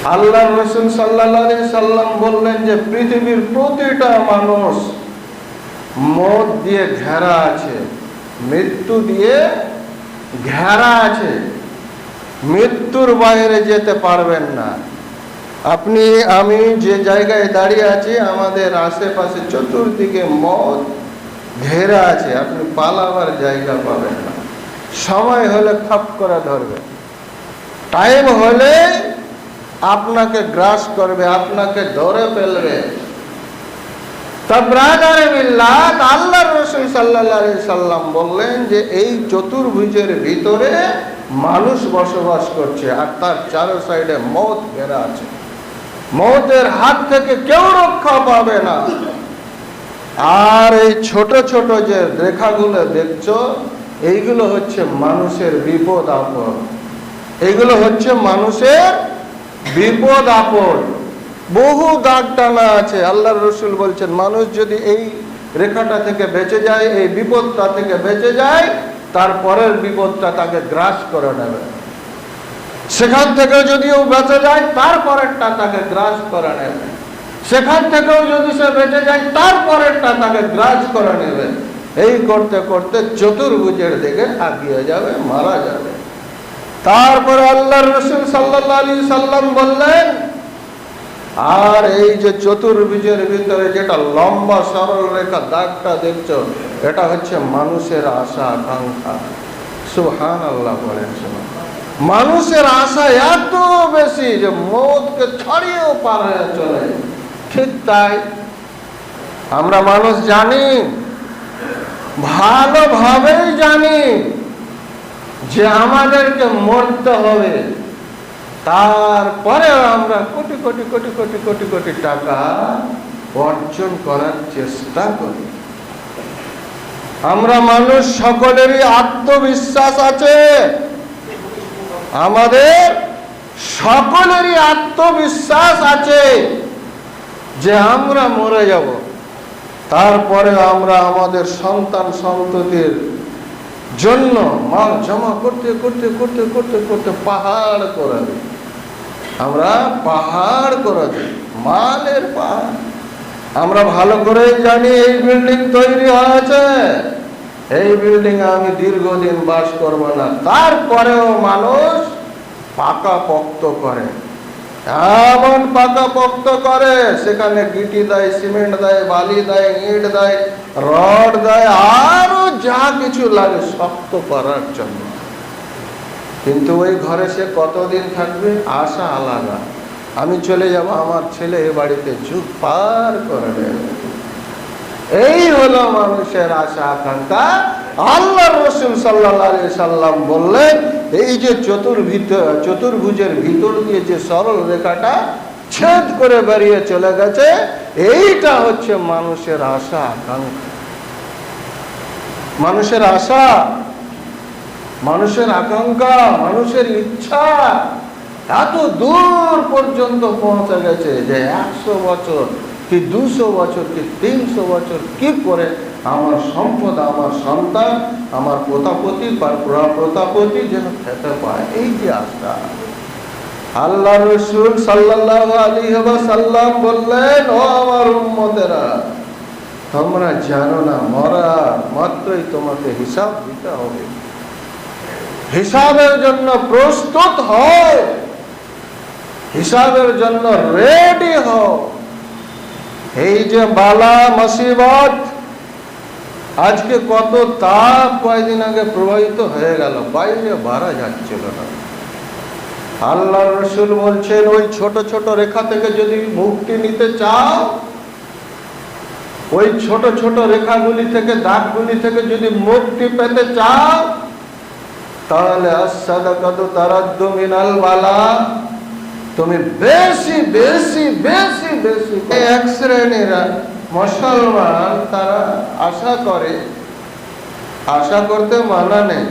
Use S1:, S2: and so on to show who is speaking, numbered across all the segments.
S1: আল্লাহ রাসূল সাল্লাল্লাহু আলাইহি সাল্লাম বললেন যে পৃথিবীর প্রতিটা মানুষ মওত দিয়ে ঘেরা আছে, মৃত্যু দিয়ে ঘেরা আছে, মৃত্যুর বাইরে যেতে পারবেন না। আপনি আমি যে জায়গায় দাঁড়িয়ে আছি, আমাদের আশেপাশে চতুর্দিকে মওত ঘেরা আছে, আপনি পালাবার জায়গা পাবেন না। সময় হলে খপ করে ধরবে, টাইম হলে আপনাকে গ্রাস করবে, আপনাকে ধরে ফেলবে। আল্লাহ রাসূল সাল্লাল্লাহু আলাইহি সাল্লাম বললেন যে এই চতুর্ভুজের ভিতরে মানুষ বসবাস করছে, আর তার চারো সাইডে মওত ঘেরা আছে। মওতের হাত থেকে কেউ রক্ষা পাবে না। আর এই ছোট ছোট যে রেখাগুলো দেখছো, এইগুলো হচ্ছে মানুষের বিপদ আপদ। এইগুলো হচ্ছে মানুষের বিপদ আপদ। বহু দাগ টানা আছে। আল্লাহর রাসূল বলছেন মানুষ যদি এই রেখাটা থেকে বেঁচে যায়, এই বিপদটা থেকে বেঁচে যায়, তারপরের বিপদটা তাকে গ্রাস করে নেবে। সেখান থেকে যদিও বেঁচে যায়, তারপরেরটা তাকে গ্রাস করে নেবে। সেখান থেকেও যদি সে বেঁচে যায়, তারপরেরটা তাকে গ্রাস করে নেবে। এই করতে করতে চতুর্ভুজের দিকে আগিয়ে যাবে, মারা যাবে। তারপরে আল্লাহর রাসূল সাল্লাল্লাহু আলাইহি সাল্লাম বললেন, আর এই যে চতুর্ভুজের ভিতরে যেটা লম্বা সরল রেখা দাগটা দেখছো, এটা হচ্ছে মানুষের আশা আকাঙ্ক্ষা। সুবহানাল্লাহ বলেন। মানুষের আশা এত বেশি যে মওতকে ছাড়িয়েও পার হয়ে চলে। ঠিক তাই আমরা মানুষ জানি, ভালোভাবেই জানি যে আমাদেরকে মরতে হবে। তারপরে আমরা কোটি কোটি কোটি কোটি কোটি কোটি টাকা অর্জন করার চেষ্টা করি। আমরা মানুষ সকলেরই আত্মবিশ্বাস আছে, আমাদের সকলেরই আত্মবিশ্বাস আছে যে আমরা মরে যাব। তারপরে আমরা আমাদের সন্তান সন্ততির জন্য মাল জমা করতে করতে করতে করতে করতে পাহাড় করে দিই। আমরা পাহাড় করে দিই, মালের পাহাড়। আমরা ভালো করেই জানি এই বিল্ডিং তৈরি হয়েছে, এই বিল্ডিং আমি দীর্ঘদিন বাস করব না। তারপরেও মানুষ পাকাপোক্ত করে, এমন পাকাপোক্ত করে, সেখানে গিটি দেয়, সিমেন্ট দেয়, বালি দেয়, ইট দেয়, রড দেয়, আরো যা কিছু লাগে শক্ত করার জন্য। কিন্তু ওই ঘরে সে কতদিন থাকবে? আশা আলাদা, আমি চলে যাব, আমার ছেলে এ বাড়িতে যুগ পার করে দেবে। এই হলো মানুষের আশা আকাঙ্ক্ষা। আল্লাহ রাসূল সাল্লাল্লাহু আলাইহি সাল্লাম বললেন, এই যে চতুর্ভুজের ভিতর দিয়ে যে সরল রেখাটা ছেদ করে বেরিয়ে চলে গেছে, এইটা হচ্ছে মানুষের আশা আকাঙ্ক্ষা। মানুষের আশা, মানুষের আকাঙ্ক্ষা, মানুষের ইচ্ছা এত দূর পর্যন্ত পৌঁছে গেছে যে 100 বছর কি 200 বছর কি 300 বছর কি করে আমার সম্পদ, আমার সন্তান, আমার প্রতাপতি বা প্রতাপতি যেন খেতে পায়, এই যে আশা। আল্লাহ রাসূল সাল্লাল্লাহু আলাইহি ওয়াসাল্লাম বললেন, ও আমার উম্মতেরা, তোমরা জানো না মরা মাত্রই তোমাকে হিসাব দিতে হবে। হিসাবের জন্য প্রস্তুত হও, হিসাবের জন্য রেডি হও। এই যে বালা মুসিবত, আজকে কত তাপ কয়েকদিন আগে প্রবাহিত হয়ে গেল, বাইরে বাড়া যাচ্ছিল না। আল্লাহ রাসূল বলছেন, ওই ছোট ছোট রেখা থেকে যদি মুক্তি নিতে চাও, ওই ছোট ছোট রেখাগুলি থেকে, দাগগুলি থেকে যদি মুক্তি পেতে চাও, তাহলে as-সাদাকাতু তারাদ্দু মিনাল বালা, তুমি বেশি বেশি বেশি বেশি। এক শ্রেণীর মুসলমান তারা আশা করে, আশা করতে মানা নেই,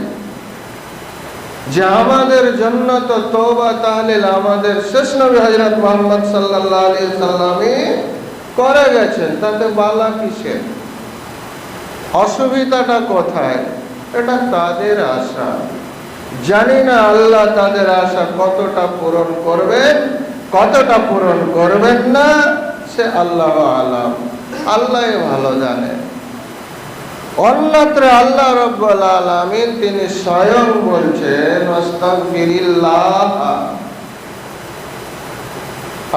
S1: যে আমাদের জন্য তো তওবা তাহলিল আমাদের শেষ নবী হযরত মুহাম্মদ সাল্লাল্লাহু আলাইহি সাল্লামই করে গেছেন, তাতে বালা কিসের, অসুবিধাটা কোথায়? এটা তাদের আশা। জানি না আল্লাহ তাদের আশা কতটা পূরণ করবেন, কতটা পূরণ করবেন না সে আল্লাহ আলাম, আল্লাহ ভালো জানে। অন্যত্র আল্লাহ রাব্বুল আলামিন তিনি স্বয়ং বলছেন আস্তাগফিরিল্লাহ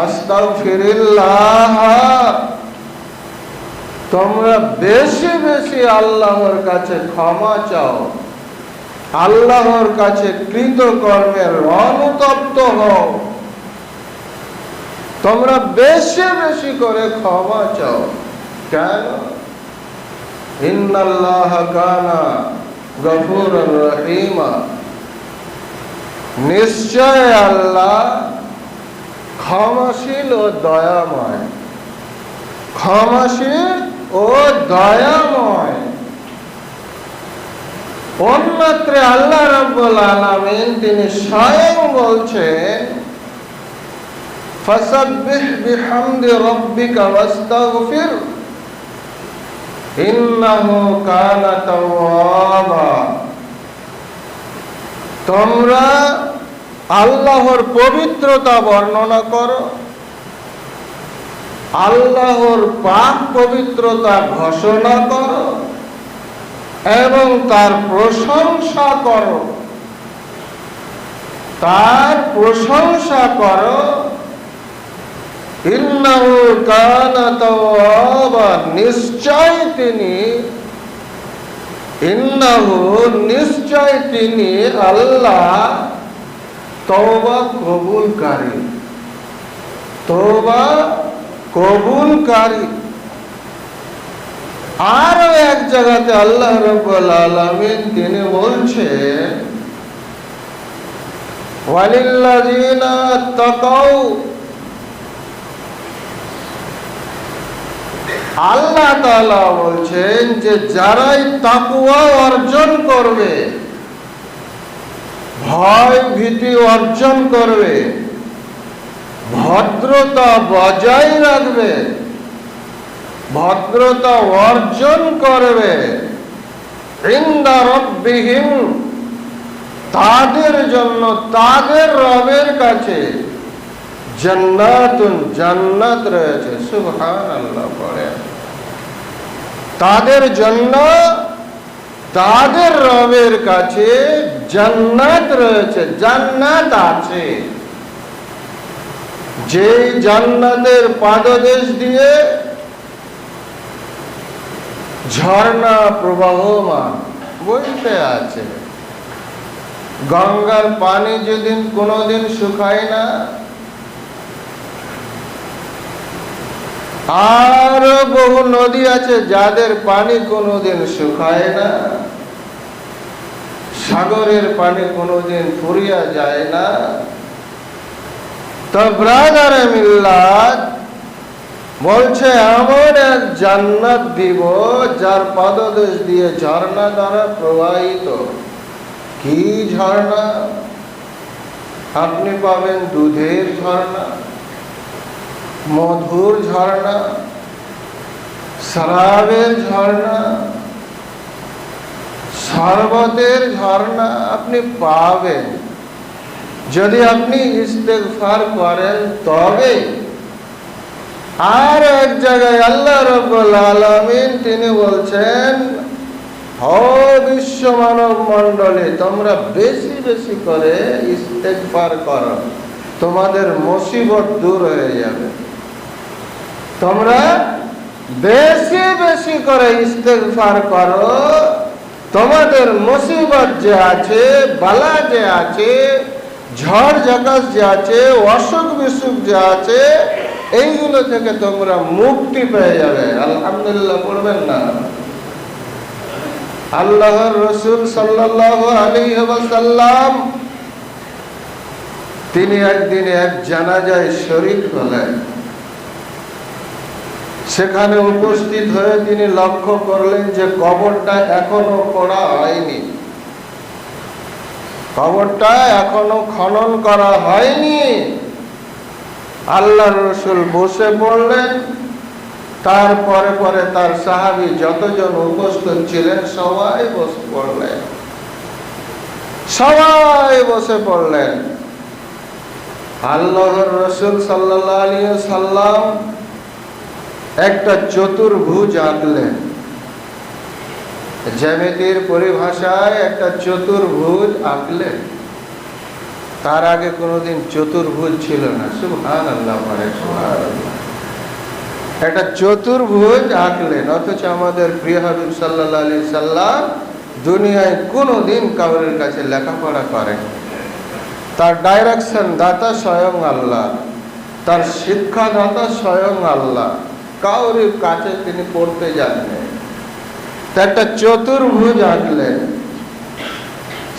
S1: আস্তাগফিরিল্লাহ, তোমরা বেশি বেশি আল্লাহর কাছে ক্ষমা চাও, আল্লাহর কাছে কৃতকর্মের অনুতপ্ত হও, তোমরা বেশি বেশি করে ক্ষমা চাও। কেন? ইন্নাল্লাহ কানা গফুরুর রহিমা, নিশ্চয় আল্লাহ ক্ষমাশীল ও দয়াময়, ক্ষমাশীল ও দয়াময়। অন্যত্র আল্লাহ রাব্বুল আলামিন তিনি স্বয়ং বলছেন ফাসাব্বিহ বিহামদি রাব্বিকা ওয়াস্তাগফির ইন্নাহু কানা তাওয়াবা, তোমরা আল্লাহর পবিত্রতা বর্ণনা করো, আল্লাহর পাক পবিত্রতা ঘোষণা করো এবং তার প্রশংসা করো, তার প্রশংসা করো। ইন্নাহু কানা তাওয়াবা, নিশ্চয় তিনি, ইন্নাহু নিশ্চয় তিনি আল্লাহ তওবা কবুলকারী, তওবা কবুলকারী। আরো এক জায়গাতে আল্লাহ রাব্বুল আলামিন তিনি বলছেন ওয়ালিল্লাযিনা তাকাউ, আল্লাহ তাআলা বলছেন যে যারাই তাকওয়া অর্জন করবে, ভয় ভীতি অর্জন করবে, ভদ্রতা বজায় রাখবে, ভদ্রতা অর্জন করবে, ইনদা রাব্বিহিম, তাদের জন্য তাদের রবের কাছে জান্নাতুন, জান্নাত রয়েছে। সুবহানাল্লাহ পড়ে। তাদের জন্য তাদের রবের কাছে জান্নাত রয়েছে, জান্নাত আছে, যে জান্নাতের পাদদেশ দিয়ে ঝর্ণা প্রবাহমান বইতে আছে। গঙ্গার পানি যেদিন কোনোদিন শুকায় না, আর বহু নদী আছে যাদের পানি কোনোদিন শুকায় না, সাগরের পানি কোনোদিন ফুরিয়ে যায় না। তো ব্রাদার মিল্লাত বলছে এমন এক জান্নাত দিব যার পাদদেশ দিয়ে ঝর্ণা দ্বারা প্রবাহিত। কি ঝর্ণা? আপনি পাবেন দুধের ঝর্ণা, মধুর ঝর্ণা, শরাবের ঝর্ণা, শরবতের ঝর্ণা আপনি পাবেন যদি আপনি ইস্তেগফার করেন তবে। আর এক জায়গায় আল্লাহ রাব্বুল আলামিন তিনি বলছেন, ও বিশ্ব মানব মণ্ডলী, তোমরা বেশি বেশি করে ইস্তেগফার করো, তোমাদের মুসিবত দূর হয়ে যাবে। তোমরা বেশি বেশি করে ইস্তেগফার করো, তোমাদের মুসিবত যে আছে, বালা যে আছে, ঝড় ঝাঁকাশ যে আছে, অসুখ বিসুখ যে আছে, এইগুলো থেকে তোমরা মুক্তি পেয়ে যাবে। আলহামদুলিল্লাহ পড়বেন না? আল্লাহর রাসূল সাল্লাল্লাহু আলাইহি ওয়াসাল্লাম তিনি একদিন এক জানাজায় শরীক হলেন। সেখানে উপস্থিত হয়ে তিনি লক্ষ্য করলেন যে কবরটা এখনো পোড়া হয়নি, কবরটা এখনো খনন করা হয়নি। আল্লাহর রাসূল বসে পড়লেন, তারপরে পরে তার সাহাবী যতজন উপস্থিত ছিলেন সবাই বসে পড়লেন, সবাই বসে পড়লেন। আল্লাহর রাসূল সাল্লাল্লাহু আলাইহি সাল্লাম একটা চতুর্ভুজ আঁকলেন। জ্যামিতির পরিভাষায় একটা চতুর্ভুজ আঁকলেন। তার আগে কোনোদিন চতুর্ভুজ ছিল না। সুবহানাল্লাহ, সুবহানাল্লাহ। একটা চতুর্ভুজ আঁকলেন, অথচ আমাদের প্রিয় হাবিব সাল্লাল্লাহু আলাইহি সাল্লাম দুনিয়ায় কোনোদিন কাউরের কাছে লেখাপড়া করেন। তার ডাইরেকশন দাতা স্বয়ং আল্লাহ, তার শিক্ষাদাতা স্বয়ং আল্লাহ। কাউরের কাছে তিনি পড়তে যাননি। একটা চতুর্ভুজ আঁকলেন।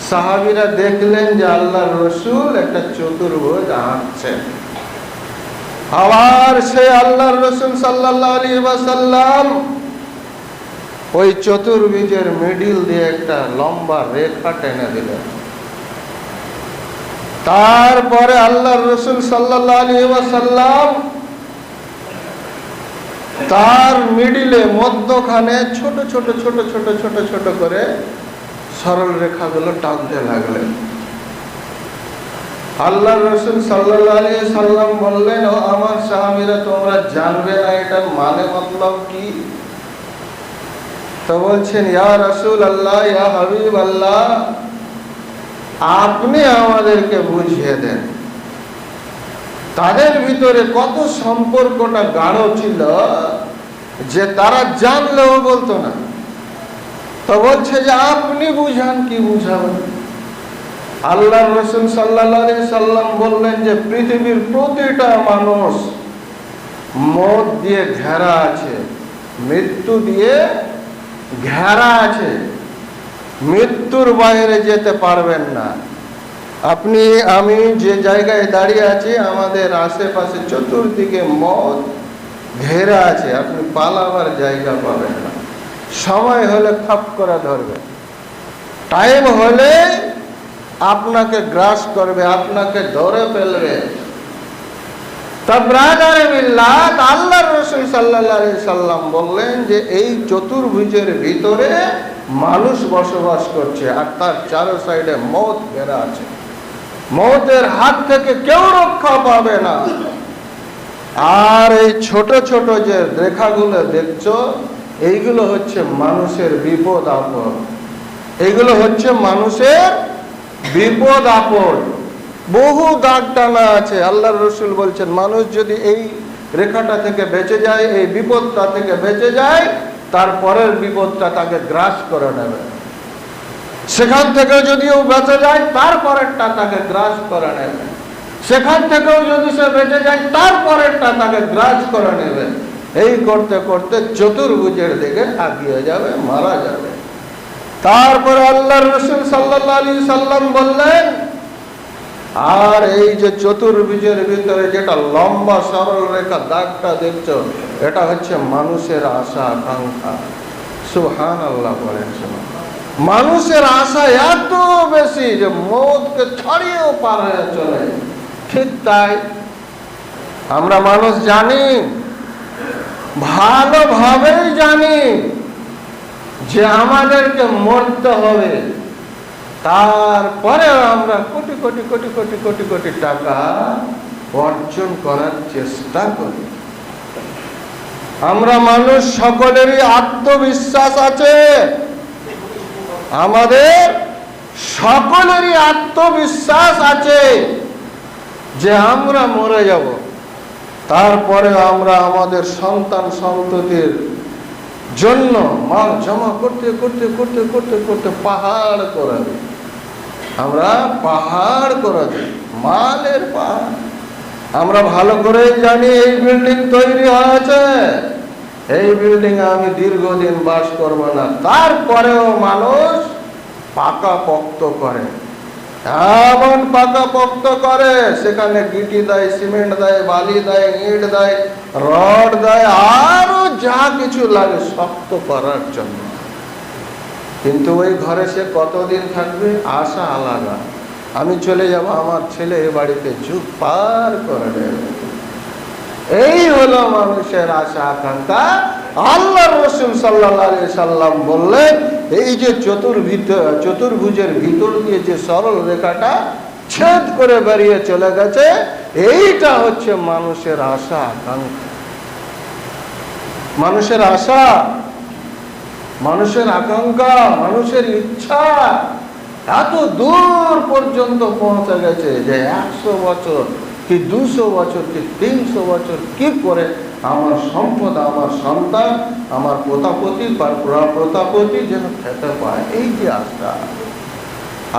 S1: সাহাবীরা দেখলেন যে আল্লাহর রাসূল একটা চতুর্ভুজ আঁকছেন। আবার সে আল্লাহর রাসূল সাল্লাল্লাহু আলাইহি ওয়াসাল্লাম ওই চতুর্ভুজের মিডিল দিয়ে একটা লম্বা রেখা টেনে দিলেন। তারপরে আল্লাহর রাসূল সাল্লাল্লাহু আলাইহি ওয়াসাল্লাম তার মিডিলে মধ্যখানে ছোট ছোট ছোট ছোট ছোট ছোট করে সরল রেখাগুলো টানতে লাগলেন। আল্লাহর রাসূল সাল্লাল্লাহু আলাইহি সাল্লাম বললেন, ও আমার সাহাবীরা, তোমরা জানবে না এটার মানে মতলব কি? তো বলছেন, ইয়া রাসূলুল্লাহ, ইয়া হাবিবাল্লাহ, আপনি আমাদেরকে বুঝিয়ে দেন। তাদের ভিতরে কত সম্পর্কটা গাঢ় ছিল যে তারা জানলেও বলতো না। তো বলছে যে আপনি বুঝান, কি বুঝাবেন? আল্লাহর রাসূল সাল্লাল্লাহু আলাইহি সাল্লাম বললেন যে পৃথিবীর প্রতিটা মানুষ মওত দিয়ে ঘেরা আছে, মৃত্যু দিয়ে ঘেরা আছে। মৃত্যুর বাইরে যেতে পারবেন না। আপনি আমি যে জায়গায় দাঁড়িয়ে আছি, আমাদের আশেপাশে চতুর্দিকে মওত ঘেরা আছে। আপনি পালাবার জায়গা পাবেন না। সময় হলে খাপ করে ধরবে, টাইম হলে আপনাকে গ্রাস করবে, আপনাকে ধরে ফেলবে। তা ব্রাদারে বিল্লাহ, আল্লাহর রাসূল সাল্লাল্লাহু আলাইহি সাল্লাম বললেন যে এই চতুর্ভুজের ভিতরে মানুষ বসবাস করছে, আর তার চারো সাইডে মওত ঘেরা আছে। মওতের হাত থেকে কেউ রক্ষা পাবে না। আর এই ছোট ছোট যে রেখাগুলো দেখছো, এইগুলো হচ্ছে মানুষের বিপদ আপদ। এইগুলো হচ্ছে মানুষের বিপদ আপদ। বহু দাগ টানা আছে। আল্লাহর রাসূল বলছেন, মানুষ যদি এই রেখাটা থেকে বেঁচে যায়, এই বিপদটা থেকে বেঁচে যায়, তারপরের বিপদটা তাকে গ্রাস করে নেবে। সেখান থেকে যদিও বেঁচে যায়, তারপরেরটা তাকে গ্রাস করে নেবে। সেখান থেকেও যদি সে বেঁচে যায়, তারপরেরটা তাকে গ্রাস করে নেবে। এই করতে করতে চতুর্ভুজের দিকে আগিয়ে যাবে, মারা যাবে। তারপরে আল্লাহর রাসূল সাল্লাল্লাহু আলাইহি সাল্লাম বললেন, আর এই যে চতুর্ভুজের ভিতরে যেটা লম্বা সরল রেখা দাগটা দেখছো, এটা হচ্ছে মানুষের আশা আকাঙ্ক্ষা। সুবহানাল্লাহ বলেন। মানুষের আশা এত বেশি যে মওতকে ছাড়িয়েও পার হয়ে চলে। ঠিক তাই আমরা মানুষ জানি, ভালোভাবেই জানি যে আমাদেরকে মরতে হবে। তারপরে আমরা কোটি কোটি কোটি কোটি কোটি কোটি টাকা অর্জন করার চেষ্টা করি। আমরা মানুষ সকলেরই আত্মবিশ্বাস আছে। আমাদের সকলেরই আত্মবিশ্বাস আছে যে আমরা মরে যাব। তারপরে আমরা আমাদের সন্তান সন্ততির জন্য মাল জমা করতে করতে করতে করতে করতে পাহাড় করে দিই। আমরা পাহাড় করে দিই, মালের পাহাড়। আমরা ভালো করেই জানি এই বিল্ডিং তৈরি হয়েছে, এই বিল্ডিং আমি দীর্ঘদিন বাস করব না। তারপরেও মানুষ পাকাপোক্ত করে, এমন পাকাপোক্ত করে, সেখানে গিটি দেয়, সিমেন্ট দেয়, বালি দেয়, ইট দেয়, রড দেয়, আরো যা কিছু লাগে শক্ত করার জন্য। কিন্তু ওই ঘরে সে কতদিন থাকবে? আশা আলাদা, আমি চলে যাব, আমার ছেলে এ বাড়িতে যুগ পার করে দেবে। এই হলো মানুষের আশা আকাঙ্ক্ষা। আল্লাহর রাসূল সাল্লাল্লাহু আলাইহি সাল্লাম বললেন, এই যে চতুর্ভুজের ভিতর দিয়ে যে সরল রেখাটা, ছেদ করে বেরিয়ে চলে গেছে। এইটা হচ্ছে মানুষের আশা আকাঙ্ক্ষা, মানুষের আশা, মানুষের আকাঙ্ক্ষা, মানুষের ইচ্ছা এত দূর পর্যন্ত পৌঁছে গেছে যে 100 বছর কি 200 বছর কি 300 বছর কি করে আমার সম্পদ, আমার সন্তান, আমার প্রতাপতি বা প্রতাপতি যেন খেতে পায়, এই যে আশা।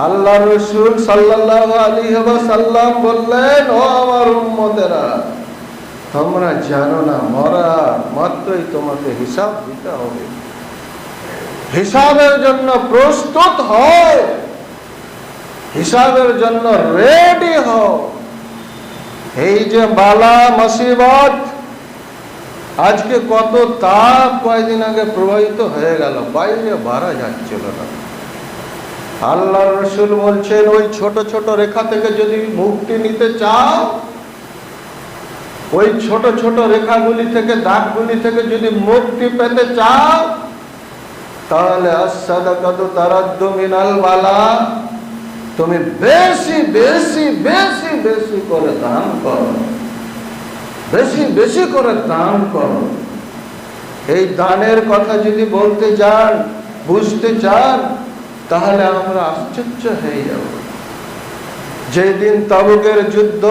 S1: আল্লাহ রসুল সাল্লাল্লাহু আলাইহি ওয়াসাল্লাম বললেন, ও আমার উম্মতেরা, তোমরা জানো না মরার মাত্রই তোমাকে হিসাব দিতে হবে, হিসাবের জন্য প্রস্তুত হও, হিসাবের জন্য রেডি হও। এই যে বালা মুসিবত, আজকে কত তাপ কয়েকদিন আগে প্রবাহিত হয়ে গেল, বাইরে বাড়া যাচ্ছিল না। আল্লাহ রসুল বলছেন, ওই ছোট ছোট রেখা থেকে যদি মুক্তি নিতে চাও, ওই ছোট ছোট রেখাগুলি থেকে, দাগগুলি থেকে যদি মুক্তি পেতে চাও, তাহলে as-সাদাকাতু তারাদ্দু মিনাল বালা, তুমি বেশি বেশি বেশি বেশি করে দান করো, বেশি বেশি করে দান করো। এই দানের কথা যদি বলতে যান, বুঝতে চান, তাহলে আমরা আশ্চর্য হয়ে যাব। যেদিন তাবুকের যুদ্ধ